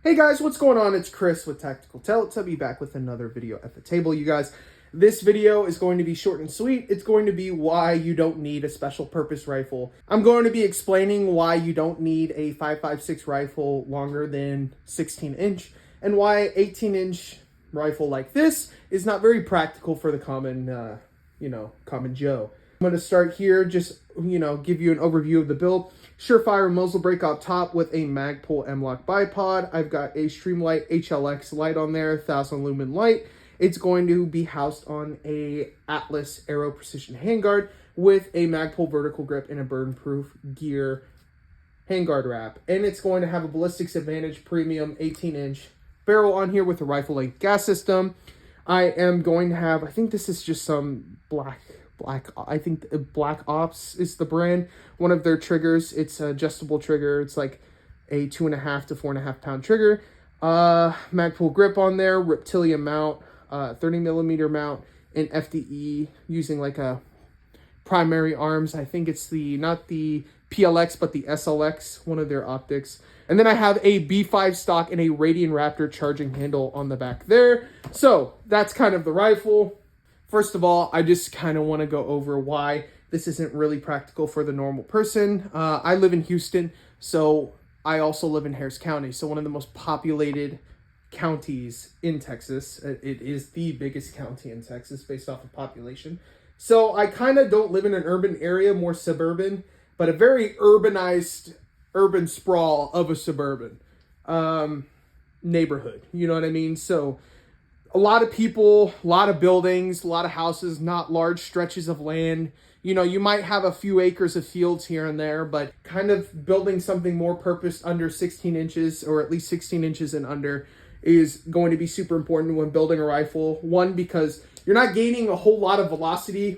Hey guys, what's going on? It's Chris with Tactical Teletubby back with another video at the table, you guys. This video is going to be short and sweet. It's going to be why you don't need a special purpose rifle. I'm going to be explaining why you don't need a 5.56 rifle longer than 16 inch and why 18-inch rifle like this is not very practical for the common, common Joe. I'm going to start here, just, give you an overview of the build. Surefire muzzle brake up top with a Magpul M-Lock bipod. I've got a Streamlight HLX light on there, 1000 lumen light. It's going to be housed on a Atlas Aero Precision handguard with a Magpul vertical grip and a burn-proof gear handguard wrap. And it's going to have a Ballistics Advantage Premium 18-inch barrel on here with a rifle length gas system. I am going to have, I think this is just some Black Ops is the brand. One of their triggers. It's an adjustable trigger. It's like a 2.5 to 4.5 pound trigger. Magpul grip on there. Reptilian mount. 30 millimeter mount. And FDE using like a primary arms. I think it's not the PLX but the SLX. One of their optics. And then I have a B5 stock and a Radian Raptor charging handle on the back there. So that's kind of the rifle. First of all, I just kind of want to go over why this isn't really practical for the normal person. I live in Houston, so I also live in Harris County, so one of the most populated counties in Texas. It is the biggest county in Texas based off of population. So I kind of don't live in an urban area, more suburban, but a very urbanized urban sprawl of a suburban neighborhood. You know what I mean? So a lot of people, a lot of buildings, a lot of houses, not large stretches of land. You might have a few acres of fields here and there, but kind of building something more purposed under 16 inches or at least 16 inches and under is going to be super important when building a rifle. One, because you're not gaining a whole lot of velocity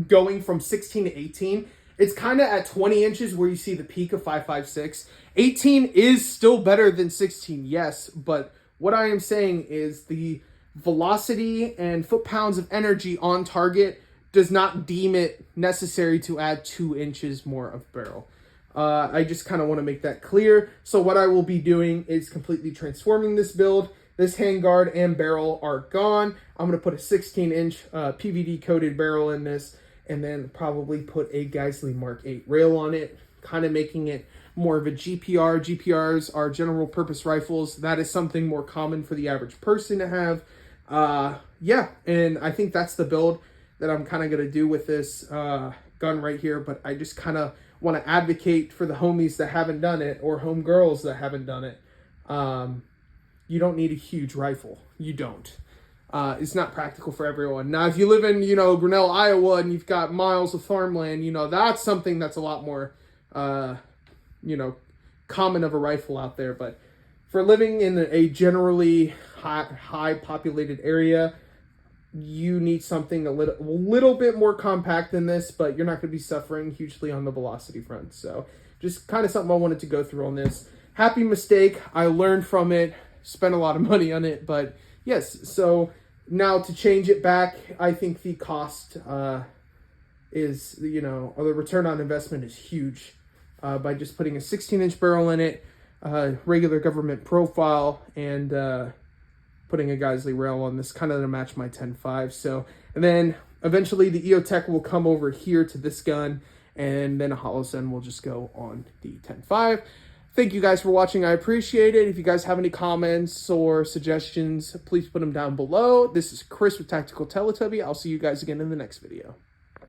going from 16 to 18. It's kind of at 20 inches where you see the peak of 5.56. 18 is still better than 16, yes, but what I am saying is the velocity and foot-pounds of energy on target does not deem it necessary to add 2 inches more of barrel. I just kind of want to make that clear. So what I will be doing is completely transforming this build. This handguard and barrel are gone. I'm going to put a 16-inch PVD-coated barrel in this and then probably put a Geisley Mark 8 rail on it, kind of making it more of a GPR. GPRs are general purpose rifles. That is something more common for the average person to have. And I think that's the build that I'm kind of going to do with this gun right here. But I just kind of want to advocate for the homies that haven't done it or homegirls that haven't done it. You don't need a huge rifle. You don't. It's not practical for everyone. Now, if you live in, Grinnell, Iowa, and you've got miles of farmland, that's something that's a lot more common of a rifle out there. But for living in a generally high populated area, you need something a little bit more compact than this, but you're not going to be suffering hugely on the velocity front. So just kind of something I wanted to go through on this. Happy mistake. I learned from it, spent a lot of money on it, but yes. So now to change it back, I think the cost is, or the return on investment is huge. By just putting a 16-inch barrel in it, regular government profile, and putting a Geisley rail on this, kind of to match my 10.5. So, and then eventually the EOTech will come over here to this gun, and then a Holosun will just go on the 10.5. Thank you guys for watching. I appreciate it. If you guys have any comments or suggestions, please put them down below. This is Chris with Tactical Teletubby. I'll see you guys again in the next video.